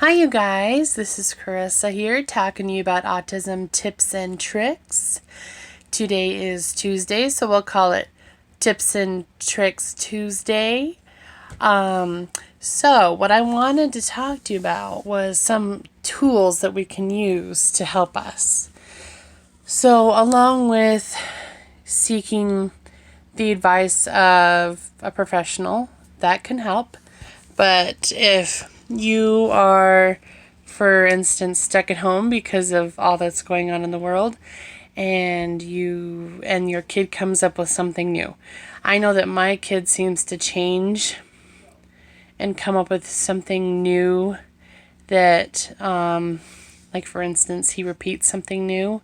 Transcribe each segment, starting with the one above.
Hi you guys, this is Carissa here talking to you about autism tips and tricks. Today is Tuesday, so we'll call it Tips and Tricks Tuesday. So what I wanted to talk to you about was some tools that we can use to help us. So along with seeking the advice of a professional, that can help. But if you are, for instance, stuck at home because of all that's going on in the world, and your kid comes up with something new. I know that my kid seems to change and come up with something new that, like for instance, he repeats something new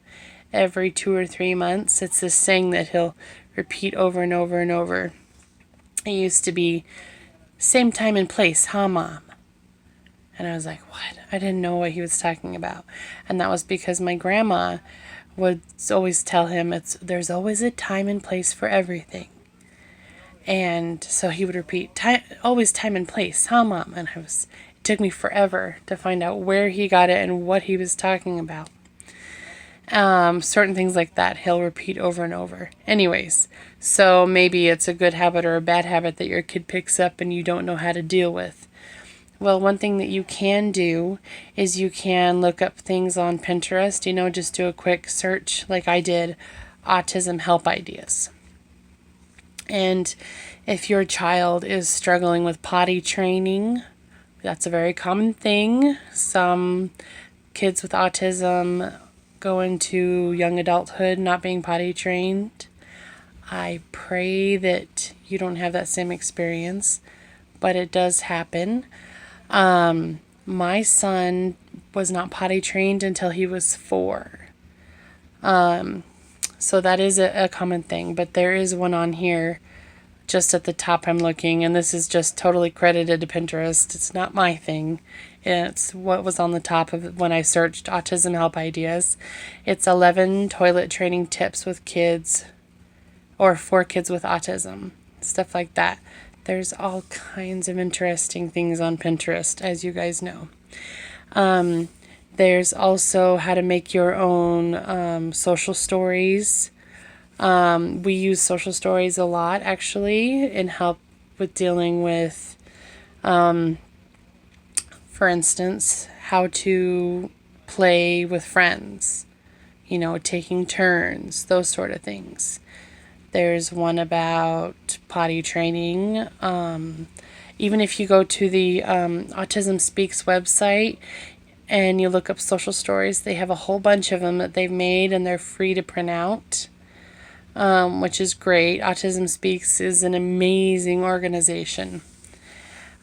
every 2 or 3 months. It's this thing that he'll repeat over and over and over. It used to be, same time and place, huh, Mom? And I was like, what? I didn't know what he was talking about. And that was because my grandma would always tell him, there's always a time and place for everything. And so he would repeat, always time and place, huh, Mom? And it took me forever to find out where he got it and what he was talking about. Certain things like that he'll repeat over and over. Anyways, so maybe it's a good habit or a bad habit that your kid picks up and you don't know how to deal with. Well, one thing that you can do is you can look up things on Pinterest, just do a quick search like I did, autism help ideas. And if your child is struggling with potty training, that's a very common thing. Some kids with autism go into young adulthood not being potty trained. I pray that you don't have that same experience, but it does happen. My son was not potty trained until he was 4. So that is a common thing, but there is one on here just at the top I'm looking, and this is just totally credited to Pinterest. It's not my thing. It's what was on the top of it when I searched autism help ideas. It's 11 toilet training tips with kids or for kids with autism, stuff like that. There's all kinds of interesting things on Pinterest, as you guys know. There's also how to make your own social stories. We use social stories a lot, actually, and help with dealing with, for instance, how to play with friends, taking turns, those sort of things. There's one about potty training. Even if you go to the Autism Speaks website and you look up social stories, they have a whole bunch of them that they've made and they're free to print out, which is great. Autism Speaks is an amazing organization.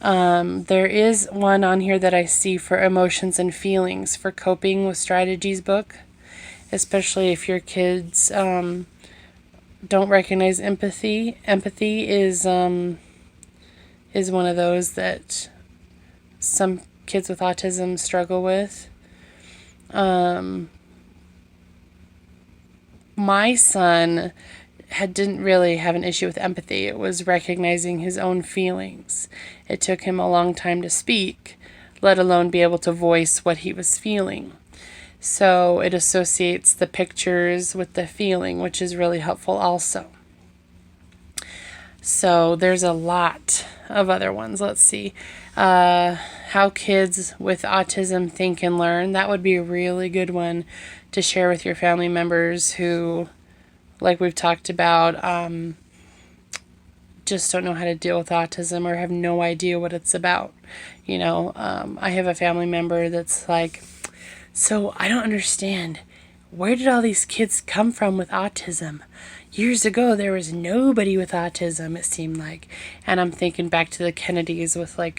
There is one on here that I see for emotions and feelings for coping with strategies book, especially if your kids don't recognize empathy. Empathy is one of those that some kids with autism struggle with. My son didn't really have an issue with empathy. It was recognizing his own feelings. It took him a long time to speak, let alone be able to voice what he was feeling. So it associates the pictures with the feeling, which is really helpful also. So there's a lot of other ones. Let's see. How kids with autism think and learn. That would be a really good one to share with your family members who, like we've talked about, just don't know how to deal with autism or have no idea what it's about. I have a family member that's like, so I don't understand. Where did all these kids come from with autism? Years ago, there was nobody with autism, it seemed like. And I'm thinking back to the Kennedys with, I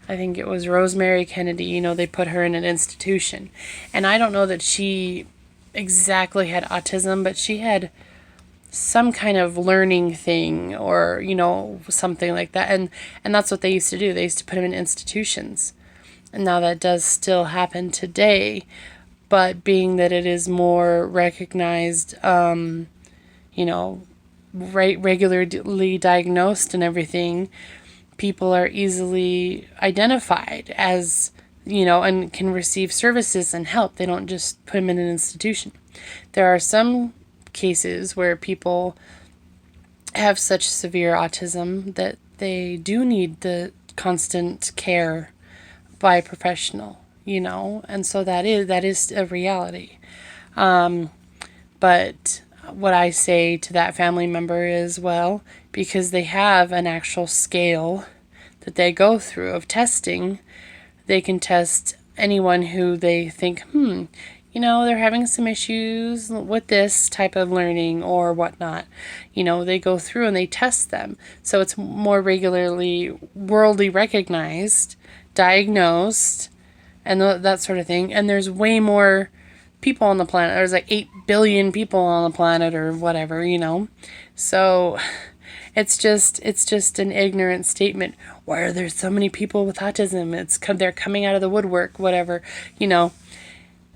think it was Rosemary Kennedy. They put her in an institution. And I don't know that she exactly had autism, but she had some kind of learning thing or, something like that. And that's what they used to do. They used to put them in institutions. And now that does still happen today, but being that it is more recognized, regularly diagnosed and everything, people are easily identified as and can receive services and help. They don't just put them in an institution. There are some cases where people have such severe autism that they do need the constant care by a professional, and so that is a reality. But what I say to that family member is, well, because they have an actual scale that they go through of testing, they can test anyone who they think, they're having some issues with this type of learning or whatnot. They go through and they test them. So it's more regularly worldly recognized, diagnosed, and that sort of thing. And there's way more people on the planet. There's like 8 billion people on the planet or whatever, So it's just an ignorant statement. Why are there so many people with autism? They're coming out of the woodwork, whatever,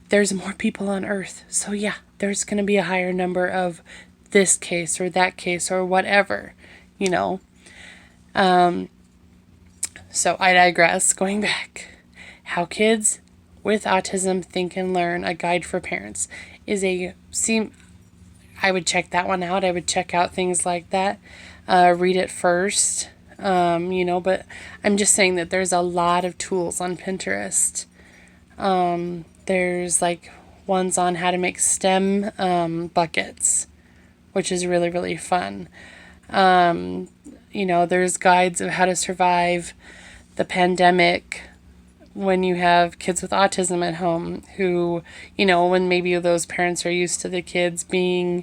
There's more people on Earth. So yeah, there's going to be a higher number of this case or that case or whatever, So I digress. Going back. How Kids with Autism Think and Learn, A Guide for Parents, I would check that one out. I would check out things like that. Read it first, but I'm just saying that there's a lot of tools on Pinterest. There's like ones on how to make STEM buckets, which is really, really fun. There's guides of how to survive the pandemic when you have kids with autism at home who, when maybe those parents are used to the kids being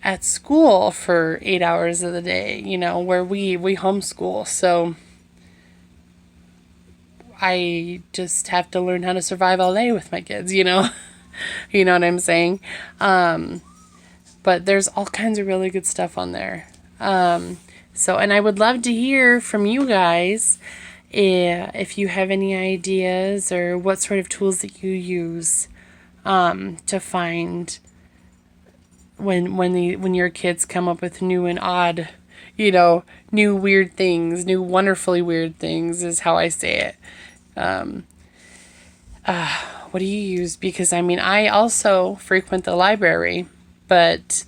at school for 8 hours of the day, where we homeschool. So I just have to learn how to survive all day with my kids, You know what I'm saying? But there's all kinds of really good stuff on there. And I would love to hear from you guys if you have any ideas or what sort of tools that you use to find when your kids come up with new and odd, new weird things, new wonderfully weird things is how I say it. What do you use? Because I also frequent the library, but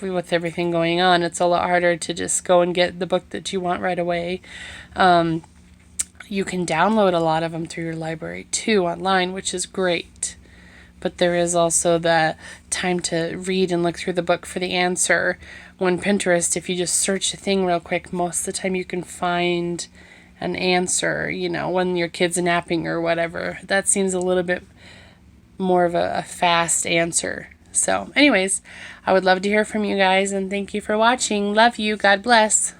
with everything going on, it's a lot harder to just go and get the book that you want right away. You can download a lot of them through your library too online, which is great. But there is also the time to read and look through the book for the answer. When Pinterest, if you just search a thing real quick, most of the time you can find an answer, when your kid's napping or whatever. That seems a little bit more of a fast answer. So anyways, I would love to hear from you guys, and thank you for watching. Love you. God bless.